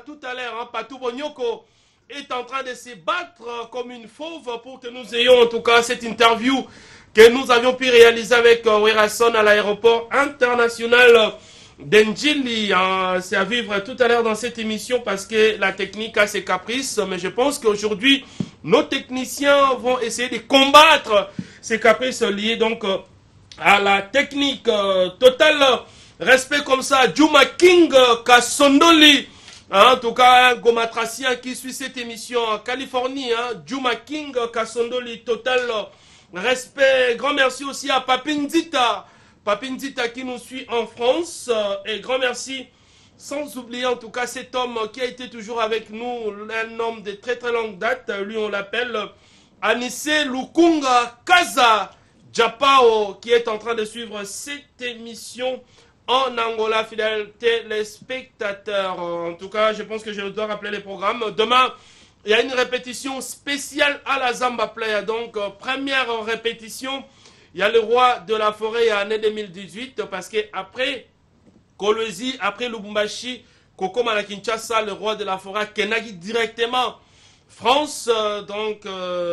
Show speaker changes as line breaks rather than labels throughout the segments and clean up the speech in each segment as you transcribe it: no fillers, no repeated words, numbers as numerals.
Tout à l'heure, hein, Patou Bonyoko est en train de se battre comme une fauve pour que nous ayons en tout cas cette interview que nous avions pu réaliser avec Werason à l'aéroport international d'Ndjili. C'est à vivre tout à l'heure dans cette émission parce que la technique a ses caprices, mais je pense qu'aujourd'hui nos techniciens vont essayer de combattre ces caprices liés donc à la technique. Total respect comme ça, Juma King Kasondoli. En tout cas, un gomatracien qui suit cette émission en Californie, Juma King Kasondoli, total respect. Grand merci aussi à Papindita. Papindita qui nous suit en France. Et grand merci, sans oublier en tout cas cet homme qui a été toujours avec nous, un homme de très très longue date. Lui, on l'appelle Anisse Lukunga Kaza Japao, qui est en train de suivre cette émission en Angola, fidèles téléspectateurs. En tout cas, je pense que je dois rappeler les programmes. Demain, il y a une répétition spéciale à la Zamba Playa. Donc, première répétition, il y a le roi de la forêt en année 2018, parce qu'après Kolwezi, après Lubumbashi, Kokoma na Kinshasa, le roi de la forêt, Kenagi directement France, donc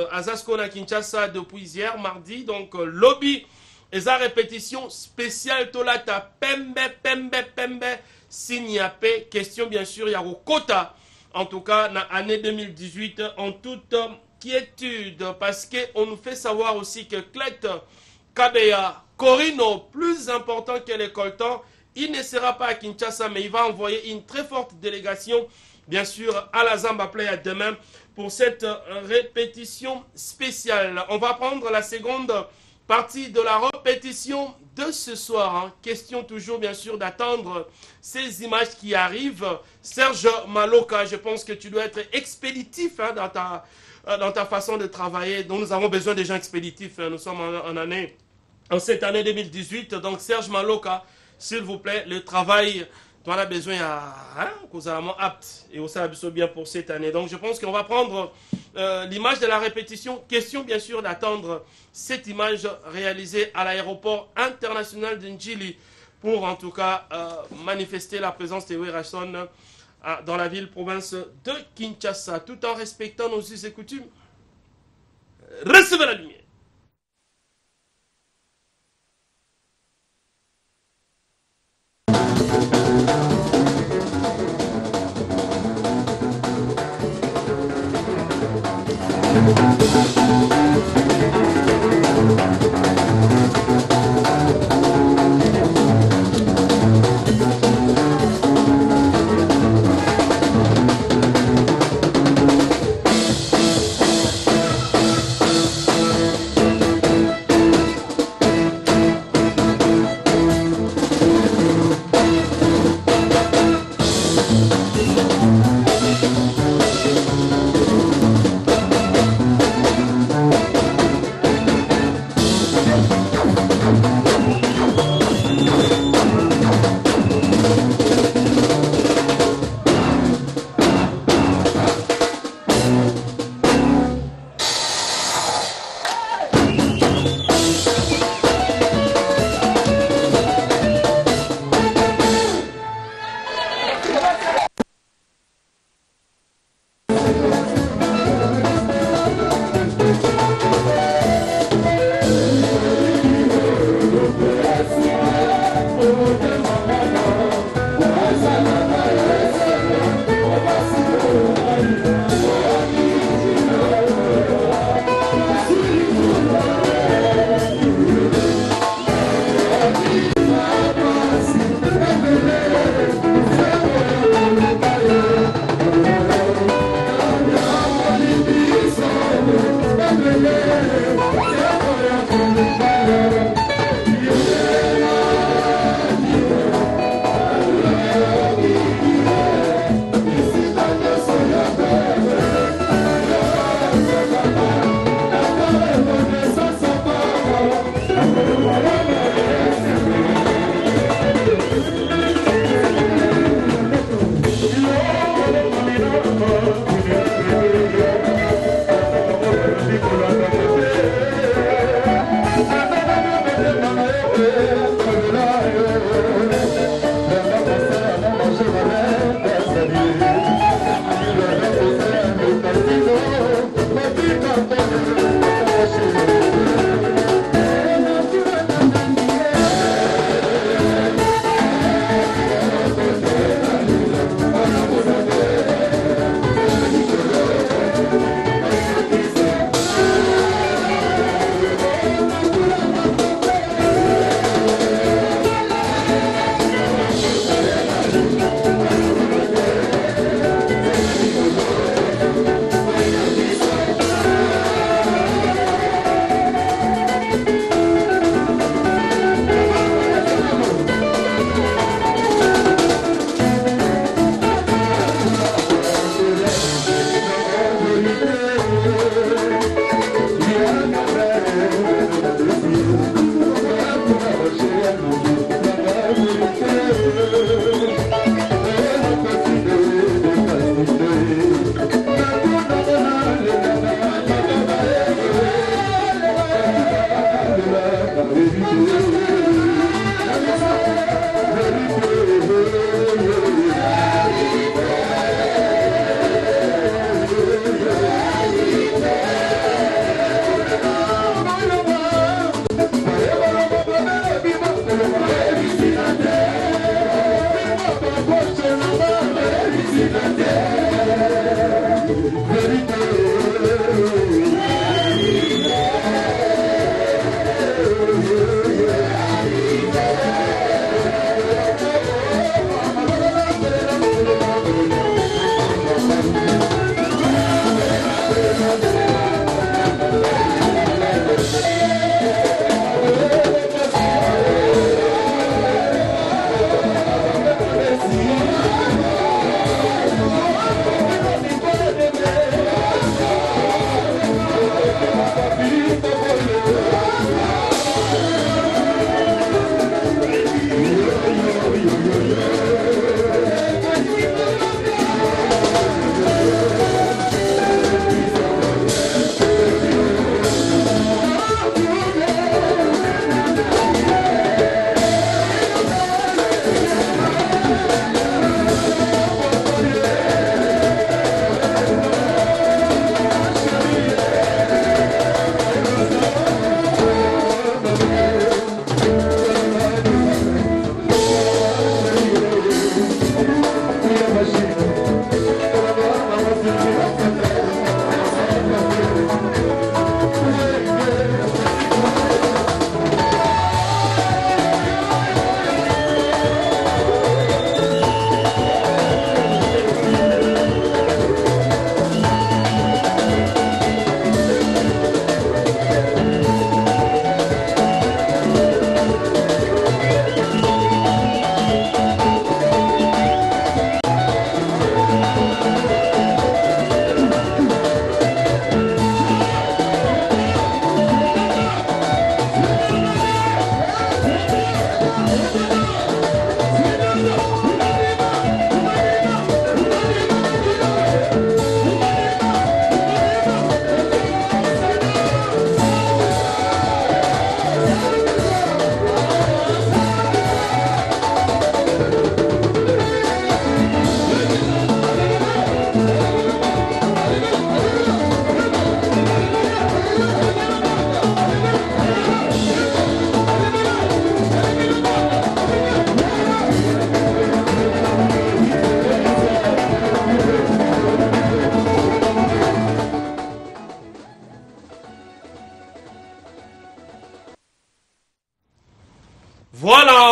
Azasco na Kinshasa depuis hier, mardi, donc lobby. Et sa répétition spéciale Tolata Pembe Signape. Question bien sûr, il y a au quota. En tout cas, dans l'année 2018, en toute quiétude. Parce qu'on nous fait savoir aussi que Clet, Kabeya, Corino, plus important que les coltans, il ne sera pas à Kinshasa, mais il va envoyer une très forte délégation, bien sûr, à la Zamba Playa demain pour cette répétition spéciale. On va prendre la seconde partie de la répétition de ce soir. Question toujours bien sûr d'attendre ces images qui arrivent. Serge Maloka, je pense que tu dois être expéditif dans ta façon de travailler. Donc nous avons besoin des gens expéditifs. Nous sommes en cette année 2018. Donc Serge Maloka, s'il vous plaît, le travail, tu en as besoin que nous allons apte et aussi bien pour cette année. Donc je pense qu'on va prendre l'image de la répétition. Question bien sûr d'attendre cette image réalisée à l'aéroport international de Njili pour en tout cas manifester la présence de Werason dans la ville-province de Kinshasa, tout en respectant nos us et coutumes. Recevez la lumière.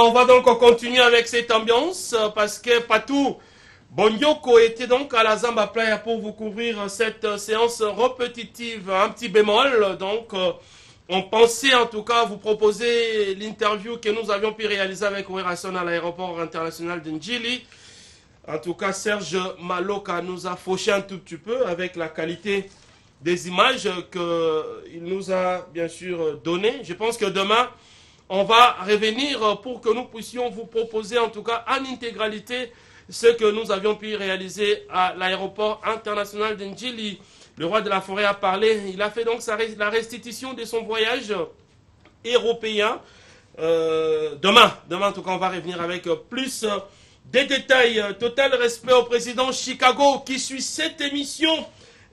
on va donc continuer avec cette ambiance parce que Patou Bonyoko était donc à la Zamba Playa pour vous couvrir cette séance répétitive, un petit bémol. Donc, on pensait en tout cas vous proposer l'interview que nous avions pu réaliser avec Werrason à l'aéroport international de Njili. En tout cas, Serge Maloka nous a fauché un tout petit peu avec la qualité des images qu'il nous a bien sûr données. Je pense que demain, on va revenir pour que nous puissions vous proposer en tout cas en intégralité ce que nous avions pu réaliser à l'aéroport international de Njili. Le roi de la forêt a parlé, il a fait donc la restitution de son voyage européen. Demain en tout cas, on va revenir avec plus des détails. Total respect au président Chicago qui suit cette émission.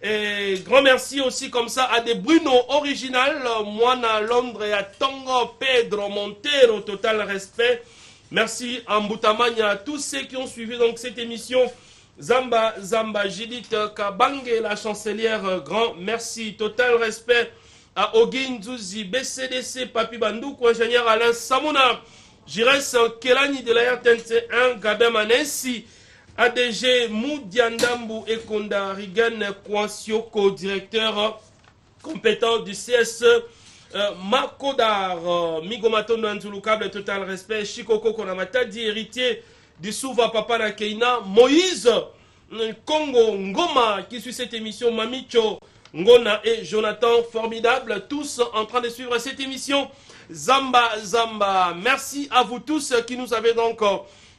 Et grand merci aussi comme ça à des Bruno original, Moana Londres et à Tongo Pedro Montero, total respect. Merci à Mboutamania, à tous ceux qui ont suivi donc cette émission. Zamba, Judith Kabange, la chancelière, grand merci, total respect à Ogin Zouzi, BCDC, Papi Bandoukou, ingénieur Alain Samouna, Jires Kelani de la RTNC1, Gabin Manensi, ADG Moudiandambu Ekonda Rigan Kwansioko, directeur compétent du CSE, Makodar, Migomatondo Nzulukable, total respect, Shikoko Konamatadi, héritier du Souva Papa na Keina, Moïse Congo Ngoma qui suit cette émission, Mamicho Ngona et Jonathan, formidable, tous en train de suivre cette émission. Zamba, merci à vous tous qui nous avez donc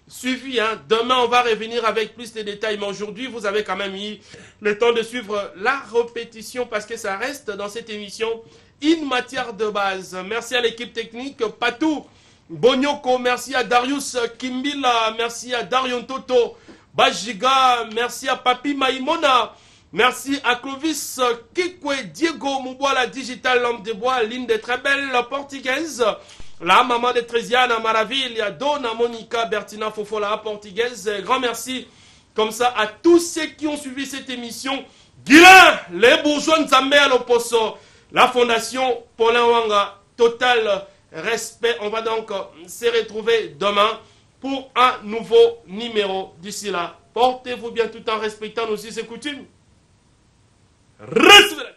suivi. Demain, on va revenir avec plus de détails, mais aujourd'hui, vous avez quand même eu le temps de suivre la répétition parce que ça reste dans cette émission une matière de base. Merci à l'équipe technique, Patou Bonyoko, merci à Darius Kimbila, merci à Darion Toto Bajiga, merci à Papi Maïmona, merci à Clovis Kikwe, Diego Mouboala, Digital Lampe de Bois, l'une des très belles portugaises, la maman de Trésiana Maravilla, Donna Monica Bertina Fofola, portugaise. Grand merci comme ça à tous ceux qui ont suivi cette émission. Guilain, les bourgeois Nzambe à l'Oposo, la fondation Paulin Wanga, total respect. On va donc se retrouver demain pour un nouveau numéro. D'ici là, portez-vous bien tout en respectant nos us et coutumes. Respect.